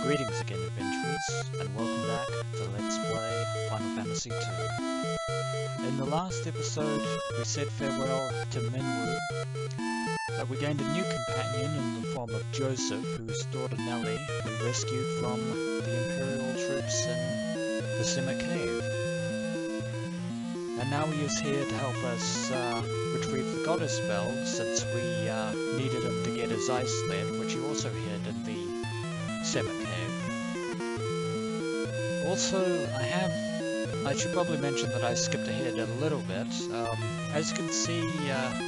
Greetings again, adventurers, and welcome back to Let's Play Final Fantasy II. In the last episode, we said farewell to Minwu, but we gained a new companion in the form of Joseph, whose daughter Nellie we rescued from the Imperial troops in the Sema Cave. And now he is here to help us retrieve the Goddess Spell, since we needed him to get his ice sled, which he also hid in the Sema Cave. Also, I should probably mention that I skipped ahead a little bit. As you can see,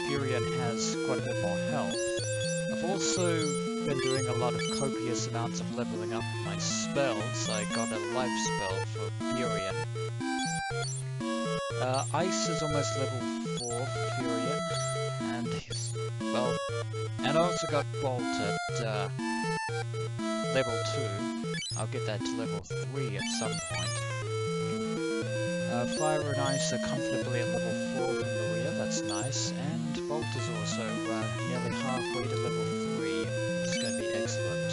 Furion has quite a bit more health. I've also been doing a lot of copious amounts of leveling up my spells. I got a life spell for Furion. Ice is almost level 4 for Furion, and he's, well, and I also got Bolt at level 2. I'll get that to level 3 at some point. Fire and Ice are comfortably at level 4 for Maria, that's nice, and Bolt is also nearly halfway to level 3. It's going to be excellent.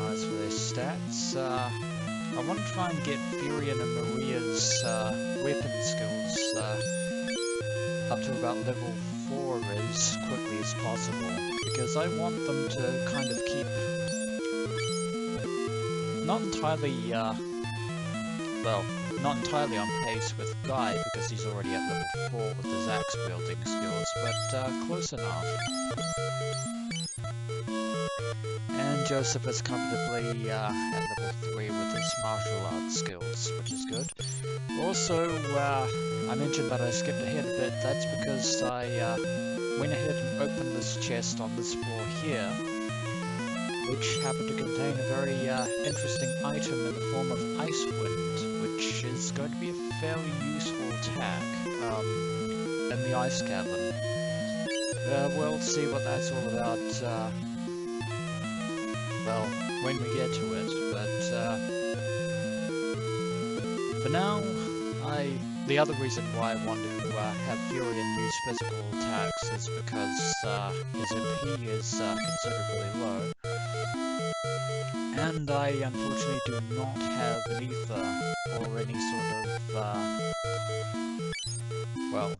As for their stats, I want to try and get Furion and Maria's weapon skills up to about level 4 as quickly as possible, because I want them to kind of keep not entirely, well, not entirely on pace with Guy, because he's already at level 4 with his axe wielding skills, but close enough. And Joseph is comfortably at level 3 with his martial arts skills, which is good. Also, I mentioned that I skipped ahead a bit. That's because I went ahead and opened this chest on this floor here, which happened to contain a very interesting item in the form of Icewind, which is going to be a fairly useful attack in the Ice Cavern. We'll see what that's all about, well, when we get to it, but for now, the other reason why I want to have Furion use physical attacks is because his MP is considerably low. And I unfortunately do not have an ether or any sort of, well,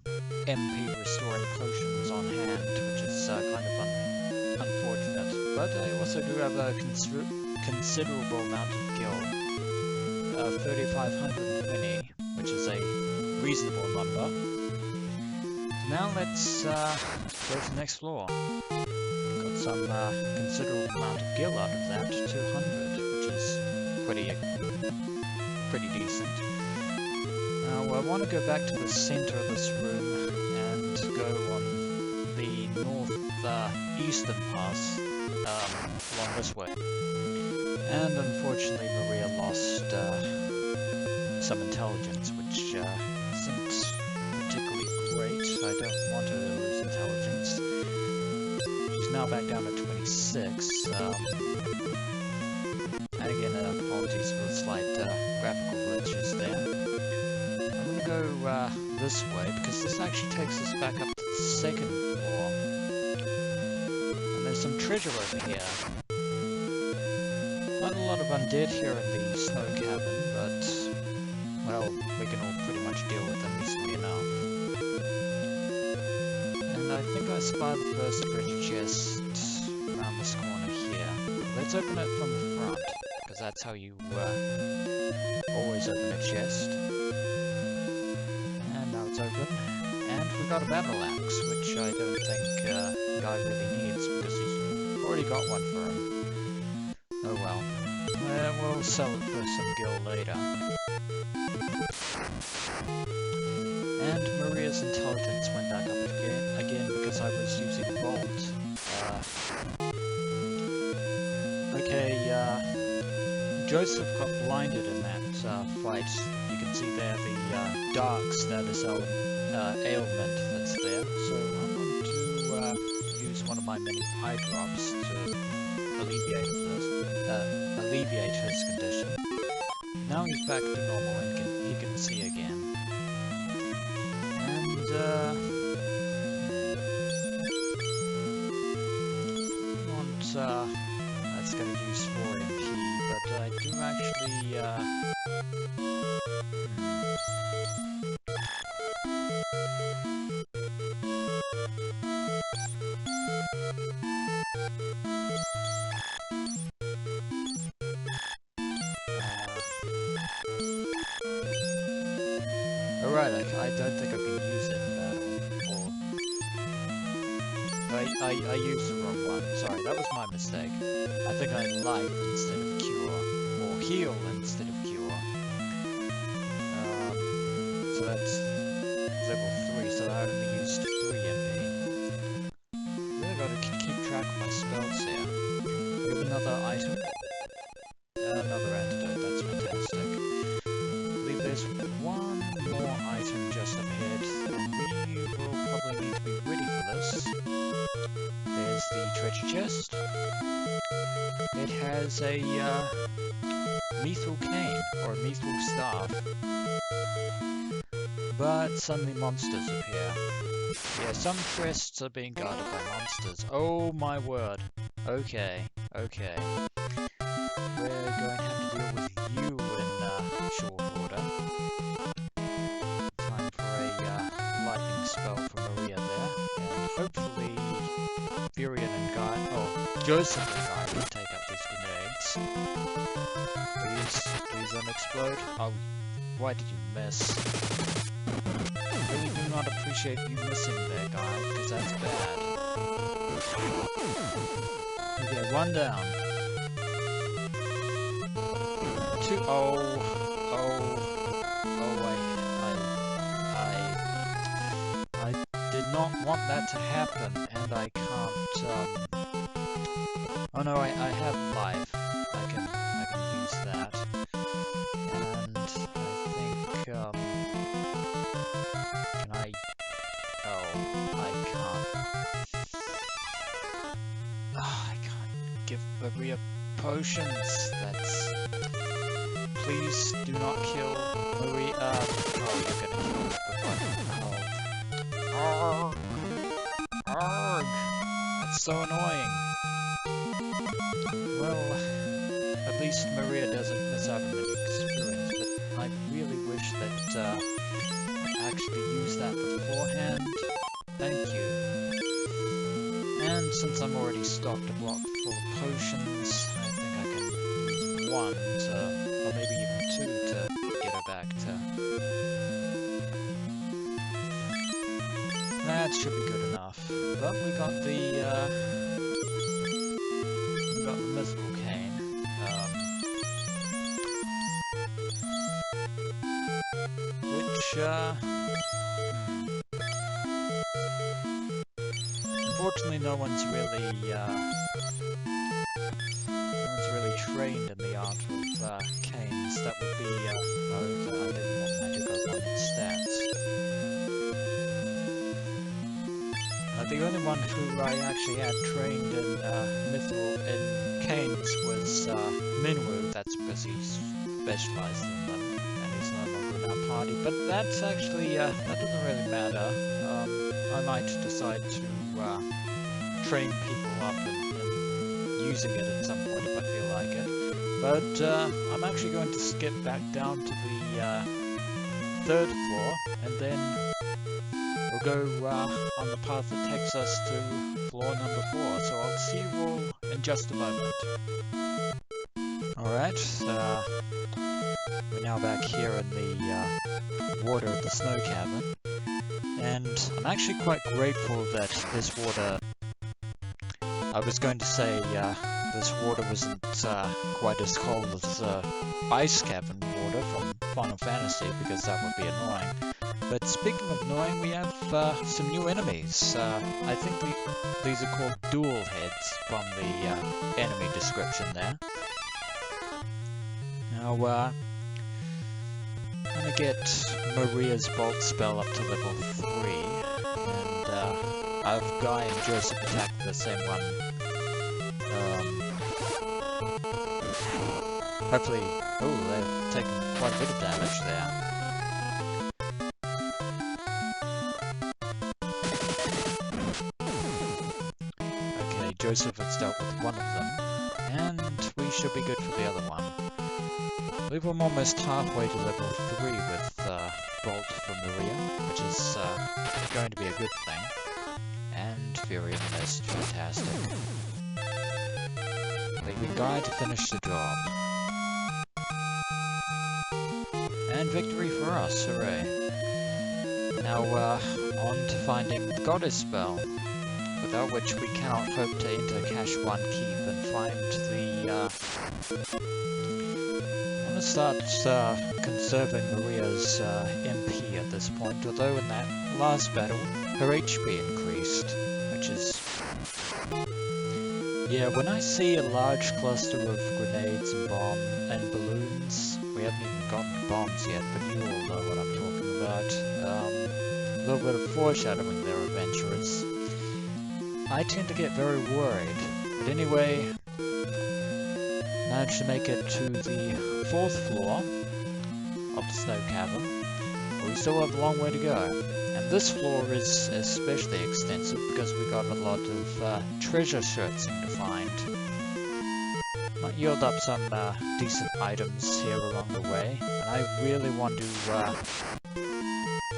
MP restoring potions on hand, which is kind of unfortunate. But I also do have a considerable amount of gil, 3,520, which is a reasonable number. So now let's go to the next floor. Got some considerable amount of gil out of that, 200, which is pretty decent. Now I want to go back to the center of this room and go on the north-eastern pass along this way. And unfortunately Maria lost some intelligence, which isn't particularly great. I don't want her to lose intelligence. She's now back down to 26. And again, apologies for the slight graphical glitches there. I'm going to go this way, because this actually takes us back up to the second floor. And there's some treasure over here. Not a lot of undead here in the snow cabin, but, well, we can all pretty much deal with them easily enough. And I think I spy the first treasure chest around this corner here. Let's open it from the front, because that's how you always open a chest. And now it's open. And we got a battle axe, which I don't think Guy really needs, because he's already got one for him. Oh well. We'll sell it for some gil later. And Maria's intelligence went back up again because I was using Bolt. Okay, Joseph got blinded in that fight. You can see there the dark status ailment that's there. So I'm going to use one of my many eye drops to alleviate his condition. Now he's back to normal and he can see again. And I want that's going to use 4 MP, but I do actually, Alright, I don't think I can use it in battle, or... I used the wrong one, sorry, that was my mistake. I think I life instead of cure, or heal instead of cure. So that's level 3, so I only used 3 MP. Really gotta keep track of my spells here. We have another item. Another antidote, that's fantastic. I believe there's one more item just up ahead, and we will probably need to be ready for this. There's the treasure chest. It has a mithril cane, or a mithril staff. But suddenly monsters appear. Yeah, some crests are being guarded by monsters. Oh my word. Okay, okay. We're going to have to deal with you in short order. Time for a lightning spell from Maria there. And hopefully Furion and Guy, oh, Joseph and Guy will take up these grenades. Please don't explode. Oh, why did you miss? I really do not appreciate you missing there, Guy, because that's bad. Okay, 1 down. 2, I did not want that to happen, and I can't, oh no, I have life. I can use that. And I think, can I, I can't give Maria potions, that's... Please do not kill Maria. Oh, you're gonna kill her. Oh. Arrgh. That's so annoying. Well, at least Maria doesn't miss out on any experience, but I really wish that I actually used that beforehand. Thank you. And since I'm already stocked a block full of potions, I think I can use 1 to... or maybe even 2 to get her back to... That should be good enough. But we got the mithril cane. Which, unfortunately no one's really trained in the art of canes. That would be, I didn't want magic over on its stats. The only one who I actually had trained in mithril in canes was Minwu. That's because he's specialized in them, and he's no longer in our party. But that's actually, that doesn't really matter. I might decide to train people up and using it at some point if I feel like it. But I'm actually going to skip back down to the 3rd floor, and then we'll go on the path that takes us to floor number 4. So I'll see you all in just a moment. Alright, we're now back here in the water of the snow cavern. And I'm actually quite grateful that this water... I was going to say this water wasn't quite as cold as Ice Cavern water from Final Fantasy, because that would be annoying. But speaking of annoying, we have some new enemies. I think these are called dual heads from the enemy description there. Now, I'm gonna get Maria's Bolt spell up to level 3, and I've Guy and Joseph attack the same one. Hopefully, oh, they've taken quite a bit of damage there. Joseph has dealt with one of them, and should be good for the other one. I believe I'm almost halfway to level 3 with Bolt for Maria, which is going to be a good thing. And Furion is fantastic. Leaving Guy to finish the job. And victory for us, hooray. Now, on to finding the Goddess spell, without which we cannot hope to enter Cache 1 Keep and find the, I'm gonna start conserving Maria's MP at this point, although in that last battle, her HP increased, which is... Yeah, when I see a large cluster of grenades and and balloons, we haven't even gotten bombs yet, but you all know what I'm talking about. A little bit of foreshadowing there, adventurers. I tend to get very worried, but anyway, managed to make it to the 4th floor of the Snow Cavern, but we still have a long way to go. And this floor is especially extensive because we got a lot of treasure searching to find. Might yield up some decent items here along the way, and I really want to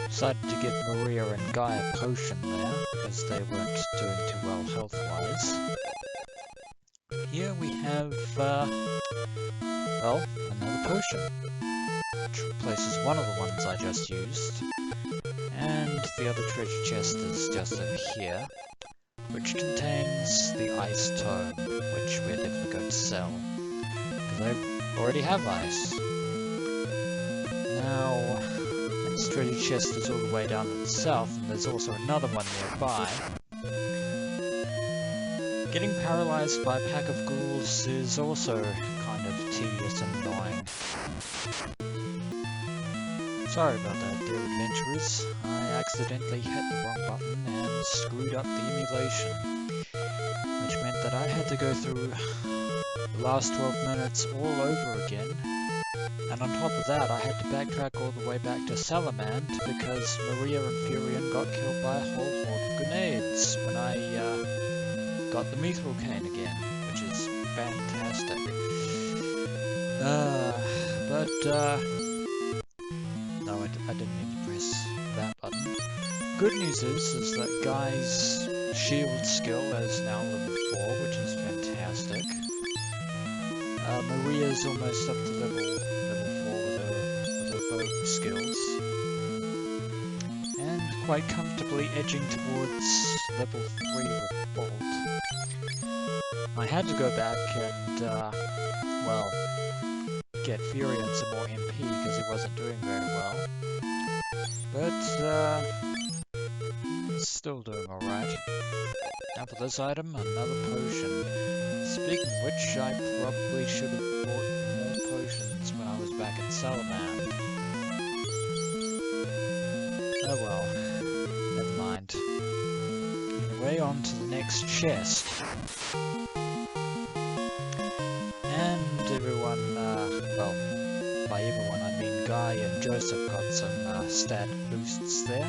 decided to give Maria and Guy a potion there because they weren't doing too well health-wise. Here we have well, another potion, which replaces one of the ones I just used. And the other treasure chest is just over here, which contains the ice tome, which we're definitely going to sell, because I already have ice. Now, this treasure chest is all the way down to the south, and there's also another one nearby. Getting paralyzed by a pack of ghouls is also kind of tedious and annoying. Sorry about that, dear adventurers. I accidentally hit the wrong button and screwed up the emulation, which meant that I had to go through the last 12 minutes all over again, and on top of that I had to backtrack all the way back to Salamand because Maria and Furion got killed by a whole horde of grenades when I got the Mithril Cane again, which is fantastic. No, I didn't mean to press that button. Good news is that Guy's shield skill is now level 4, which is fantastic. Maria's almost up to level 4 with her bow skills. And quite comfortably edging towards level 3 with Bolt. I had to go back and, well, get Furion some more MP because he wasn't doing very well. But, still doing alright. Now for this item, another potion. Speaking of which, I probably should have bought more potions when I was back at Salamand. Oh well, never mind. Anyway, on to the next chest. And everyone, well, by everyone I mean Guy and Joseph got some stat boosts there.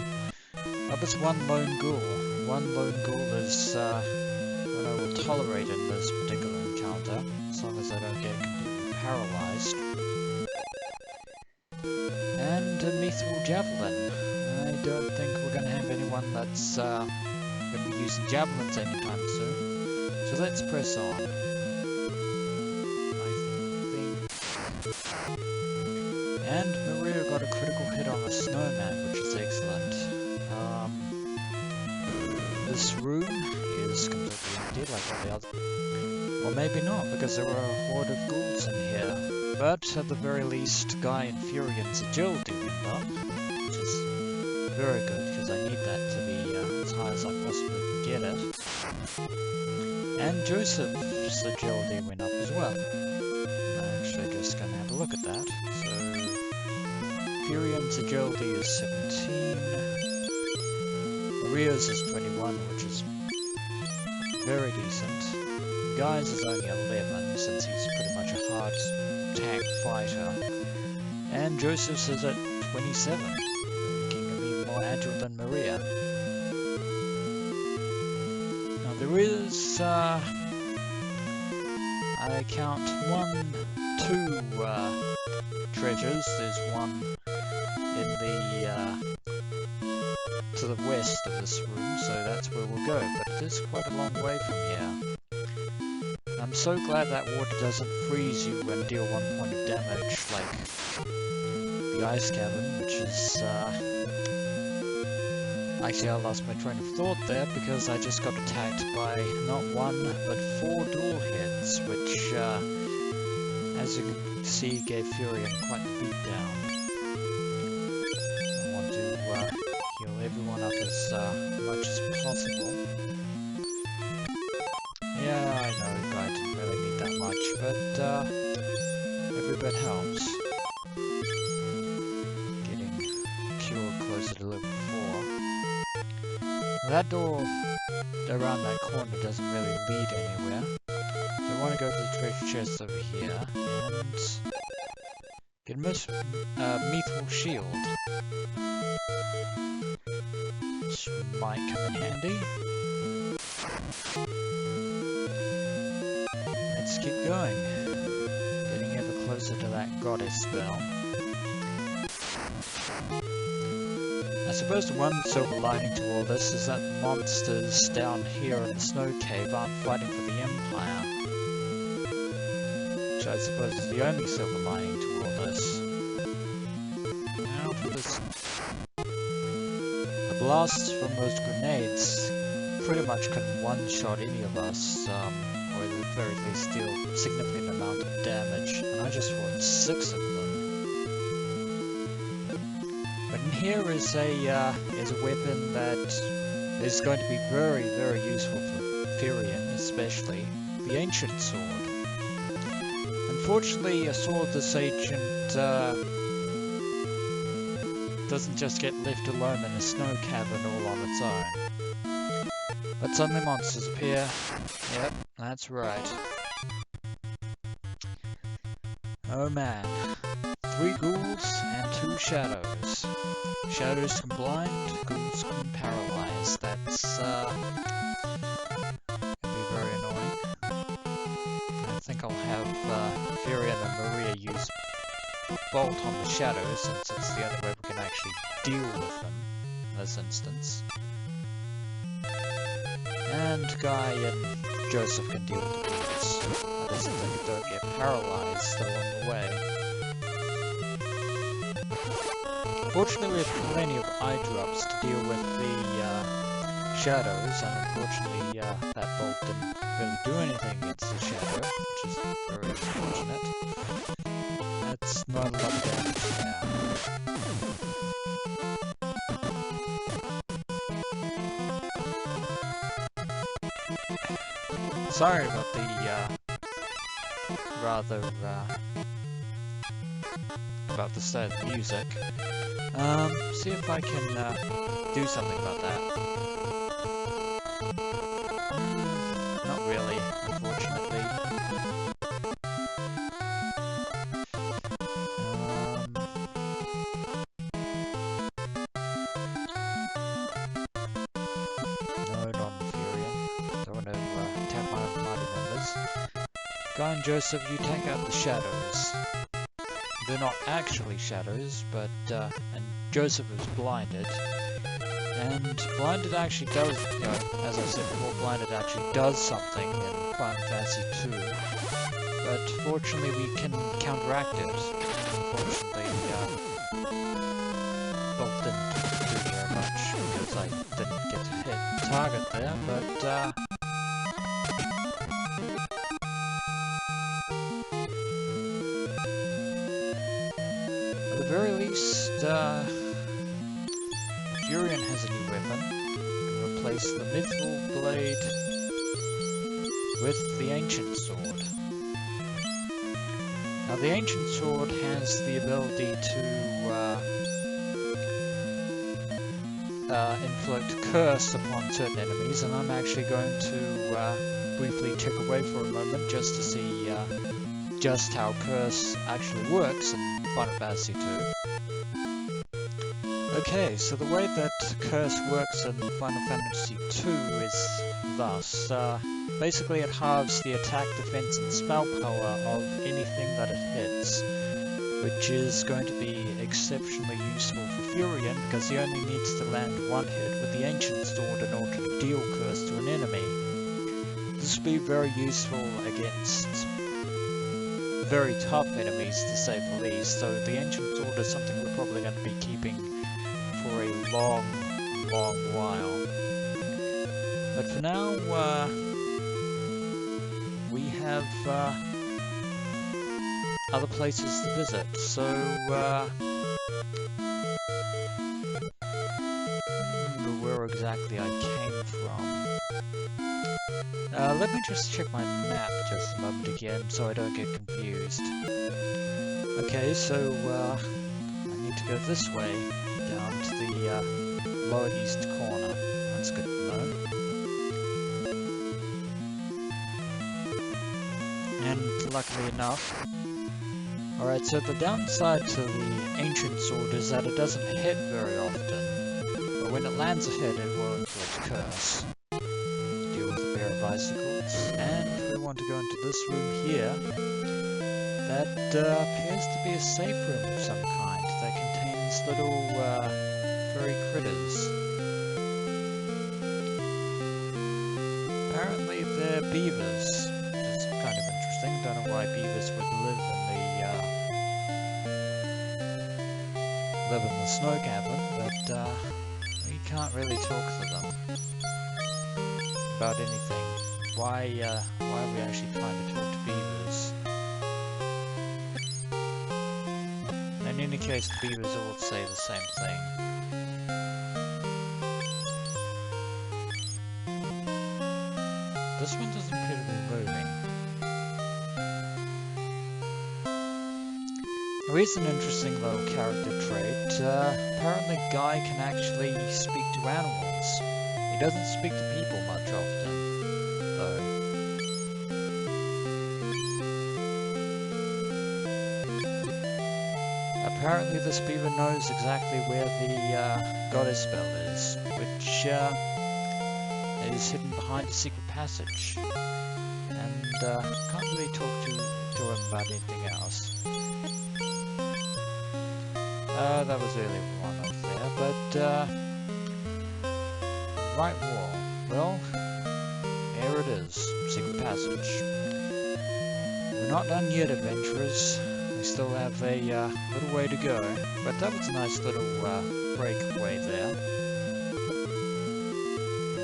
But it's one lone ghoul. One lone ghoul is what I will tolerate in this particular encounter, as long as I don't get completely paralyzed. And a Mithril Javelin. I don't think we're going to have anyone that's going to be using javelins anytime soon. So let's press on. And Maria got a critical hit on the snowman, which is excellent. This room is completely empty like all the other. Or maybe not, because there were a horde of ghouls in here. But at the very least, Guy and Furion's agility went up, which is very good, because I need that to be as high as I possibly can get it. And Joseph's agility went up as well. I'm actually just going to have a look at that. So, Furion's agility is 17. Maria's is 21, which is very decent. Guy's is only 11, since he's pretty much a hard tank fighter. And Joseph's is at 27, making him even more agile than Maria. Now there is, I count 2 treasures. There's one in the to the west of this room, so that's where we'll go, but it is quite a long way from here. I'm so glad that water doesn't freeze you and deal 1 point of damage like the ice cavern, which is actually I lost my train of thought there because I just got attacked by not 1 but 4 dual hits, which as you can see gave Furion quite the beatdown. I want to heal everyone up as much as possible. Yeah, I know, I didn't really need that much, but every bit helps. Getting Cure closer to level 4. That door around that corner doesn't really lead anywhere. So I want to go to the treasure chest over here and get a Mithril Shield, which might come in handy. Let's keep going, getting ever closer to that goddess spell. I suppose the one silver lining to all this is that the monsters down here in the snow cave aren't fighting for the Empire, which I suppose is the only silver lining to all this. Now for this. The blasts from those grenades pretty much can one-shot any of us, or at the very least deal a significant amount of damage, and I just fought 6 of them. But in here is a weapon that is going to be very, very useful for Firion, especially the Ancient Sword. Unfortunately, a sword this ancient doesn't just get left alone in a snow cavern all on its own. But suddenly monsters appear. Yep, that's right. Oh man. 3 ghouls and 2 shadows. Shadows can blind, ghouls can paralyze. That's gonna be very annoying. I think I'll have Firion and Maria use Bolt on the shadows, since it's the only way we can actually deal with them in this instance. And Guy and Joseph can deal with the ghouls. That is if they don't get paralyzed along the way. Fortunately, we have plenty of eye drops to deal with the shadows, and unfortunately that bolt didn't really do anything against the shadow, which is very unfortunate. That's not a lot of damage there. Sorry about the rather about the state of the music. See if I can do something about that. Not really, unfortunately. No, not Furion. Don't want to attack my party members. Guy and Joseph, you take out the shadows. They're not actually shadows, but and Joseph is blinded, and blinded actually does, you know, as I said before, blinded actually does something in Final Fantasy II, but fortunately we can counteract it. Unfortunately, Bolt didn't do very much because I didn't get to hit target there, but at the very least, Furion has a new weapon. You can replace the Mithril Blade with the Ancient Sword. Now the Ancient Sword has the ability to inflict curse upon certain enemies, and I'm actually going to briefly check away for a moment just to see just how curse actually works in Final Fantasy II. Okay, so the way that curse works in Final Fantasy II is thus. Basically, it halves the attack, defense, and spell power of anything that it hits, which is going to be exceptionally useful for Furion because he only needs to land one hit with the Ancient Sword in order to deal curse to an enemy. This will be very useful against very tough enemies, to say the least, so the Ancient Sword is something we're probably going to be keeping for a long while. But for now, we have other places to visit, so where exactly I came from. Let me just check my map just a moment again, so I don't get confused. Okay, so I need to go this way, down to the lower east corner. That's good to know. And luckily enough... Alright, so the downside to the Ancient Sword is that it doesn't hit very often. But when it lands a hit, it will inflict curse. Deal with a pair of icicles. And we want to go into this room here. That appears to be a safe room of some kind that contains little furry critters. Apparently they're beavers, which is kind of interesting. Don't know why beavers would live in the snow cavern, but we can't really talk to them about anything. Why are we actually trying to talk to beavers? In any case, the beavers all say the same thing. This one doesn't appear to be moving. There is an interesting little character trait. Apparently Guy can actually speak to animals. He doesn't speak to people much often, though. Apparently this beaver knows exactly where the goddess bell is, which is hidden behind a secret passage. And can't really talk to him about anything else. That was early one up there, but right wall. Well, here it is, secret passage. We're not done yet, adventurers. We still have a little way to go, but that was a nice little breakaway there.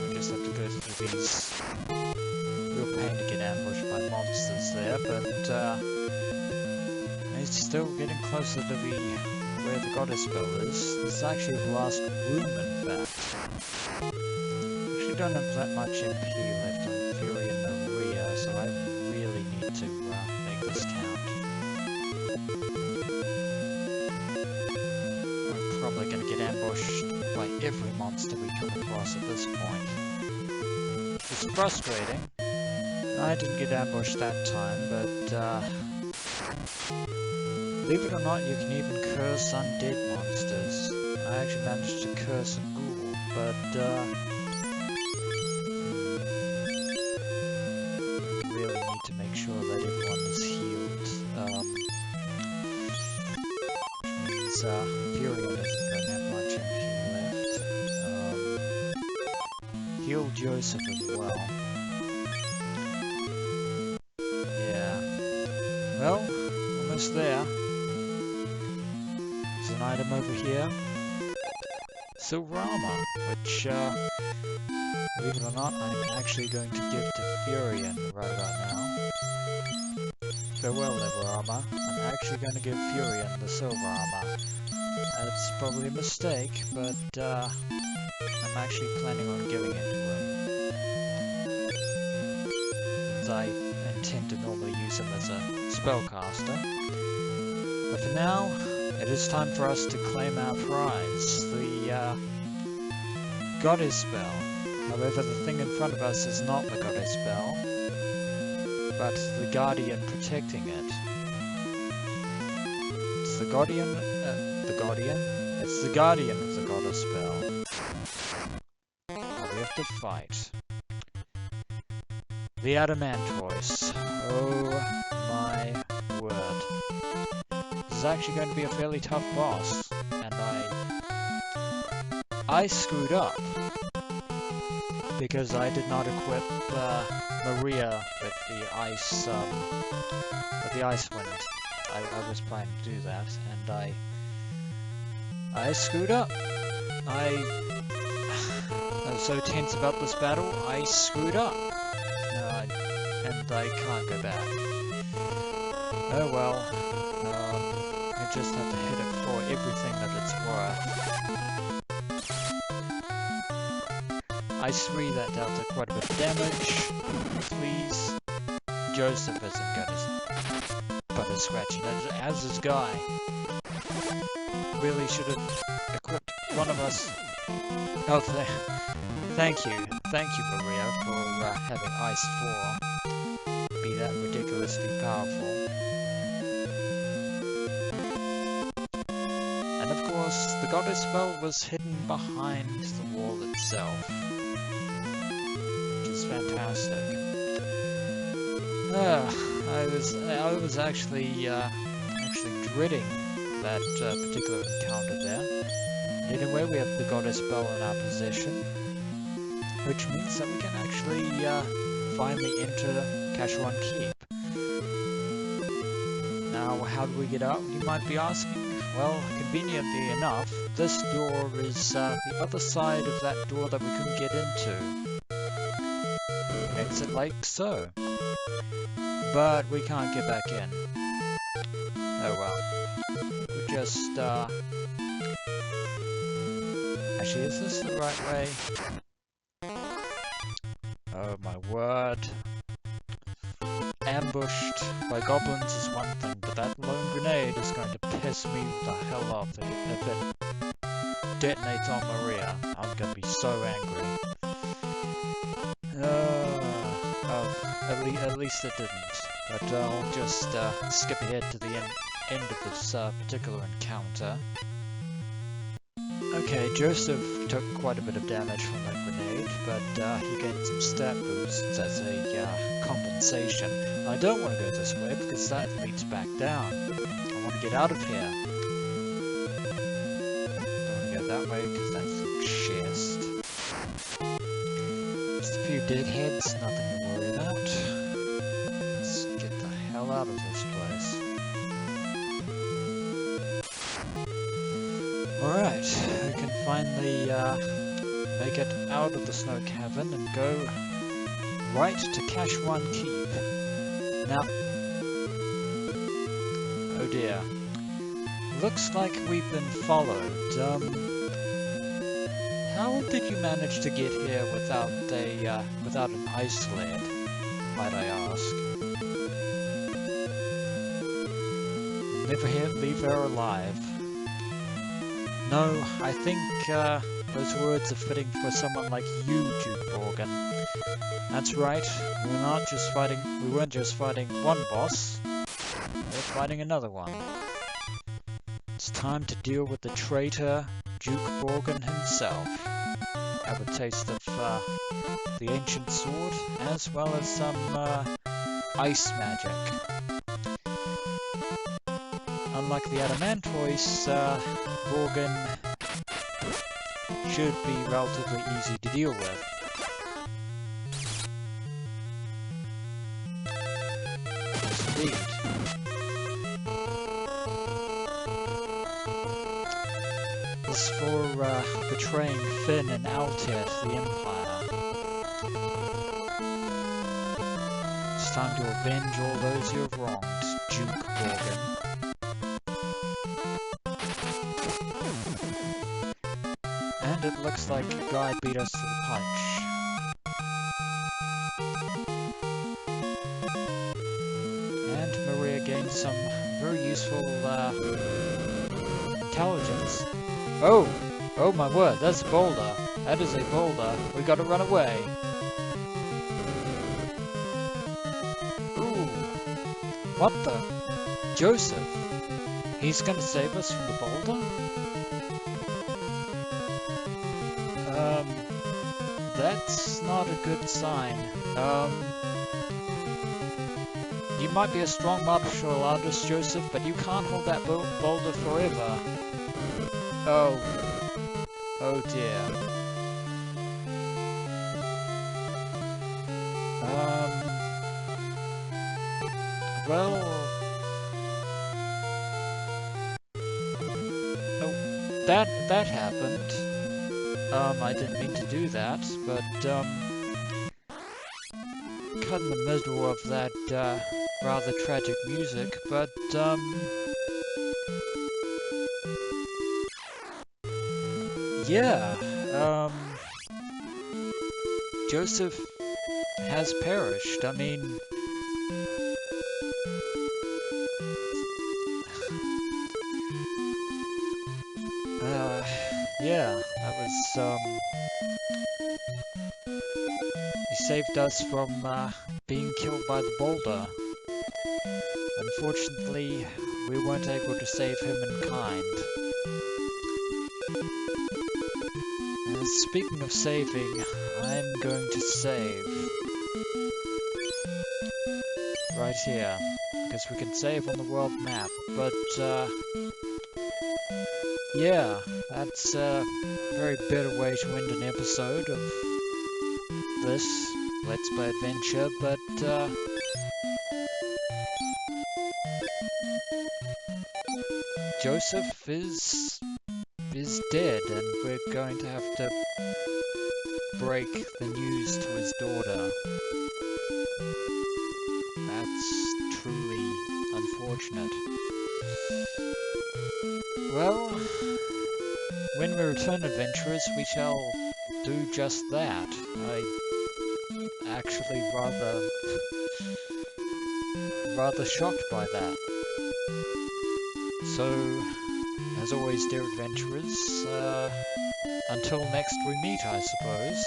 We just have to go through these. Real pain to get ambushed by monsters there, but it's still getting closer to where the goddess bell is. This is actually the last room, in fact. Actually don't have that much MP left on Fury and Maria, so I really need to make this count. We're probably going to get ambushed by every monster we come across at this point. It's frustrating. I didn't get ambushed that time, but believe it or not, you can even curse undead monsters. I actually managed to curse a ghoul, but I really need to make sure that everyone is healed. Which means Furion isn't going to have much MP left. Heal Joseph as well. Yeah. Well, almost there. There's an item over here. Silver armor, which, believe it or not, I'm actually going to give to Furion right about now. Farewell, leather armor. I'm actually going to give Furion the silver armor. That's probably a mistake, but I'm actually planning on giving it to him. I intend to normally use him as a spellcaster. But for now, it is time for us to claim our prize, the goddess bell. However, the thing in front of us is not the goddess bell, but the guardian protecting it. It's the guardian of the goddess bell. Now we have to fight. The Adamantoise. Oh my word. This is actually going to be a fairly tough boss, and I screwed up because I did not equip Maria with the ice wind. I was planning to do that, and I screwed up. I was so tense about this battle, I screwed up. And I can't go back. Oh well. I just have to hit it for everything that it's worth. I 3 that dealt quite a bit of damage. Please. Joseph isn't got his scratching, as his guy. Really should have equipped one of us. Oh, thank you, Maria, for having Ice 4 be that ridiculously powerful. And of course, the goddess spell was hidden behind the wall itself, which is fantastic. I was actually dreading that particular encounter there. Anyway, we have the goddess spell in our possession, which means that we can actually finally enter Kashuan Keep. Now, how do we get out, you might be asking? Well, conveniently enough, this door is the other side of that door that we couldn't get into. Makes it like so. But we can't get back in. Oh well. We just, actually, is this the right way? Oh my word. Ambushed by goblins is one thing, but that lone grenade is going to piss me the hell off if it detonates on Maria. I'm going to be so angry. At least it didn't. But I'll just skip ahead to the end of this particular encounter. Okay, Joseph took quite a bit of damage from that grenade, but he gained some stat boosts as a compensation. I don't want to go this way because that leads back down. I want to get out of here. Don't want to go that way because that's some chest. Just a few deadheads, nothing to worry about. Let's get the hell out of this place. Alright, we can finally make it out of the snow cavern and go right to Kashuan Keep. Now, oh dear, looks like we've been followed. How did you manage to get here without an ice sled, might I ask? Never leave her alive. No, I think those words are fitting for someone like you, Duke Borghen. That's right, we weren't just fighting one boss, we're fighting another one. It's time to deal with the traitor, Duke Borghen himself. Have a taste of the ancient sword, as well as some ice magic. Unlike the Adamantoise, Borghen should be relatively easy to deal with. Yes, indeed. This is for betraying Finn and Altair to the Empire. It's time to avenge all those you have wronged, Duke Borghen. And it looks like Guy beat us to the punch. And Maria gained some very useful intelligence. Oh! Oh my word, that's a boulder. That is a boulder. We gotta run away. Ooh. What the? Joseph? He's gonna save us from the boulder? That's not a good sign. you might be a strong martial artist, Joseph, but you can't hold that boulder forever. Oh. Oh dear. Well... Oh, that happened. I didn't mean to do that, but, cut in the middle of that, rather tragic music, but, yeah, Joseph has perished. I mean, yeah, that was, he saved us from, being killed by the boulder. Unfortunately, we weren't able to save him in kind. Speaking of saving, I'm going to save right here, because we can save on the world map, but yeah, that's a very bitter way to end an episode of this Let's Play adventure, but Joseph is dead, and we're going to have to break the news to his daughter. That's truly unfortunate. Well, when we return, adventurers, we shall do just that. I actually rather shocked by that. So, as always, dear adventurers, until next we meet, I suppose.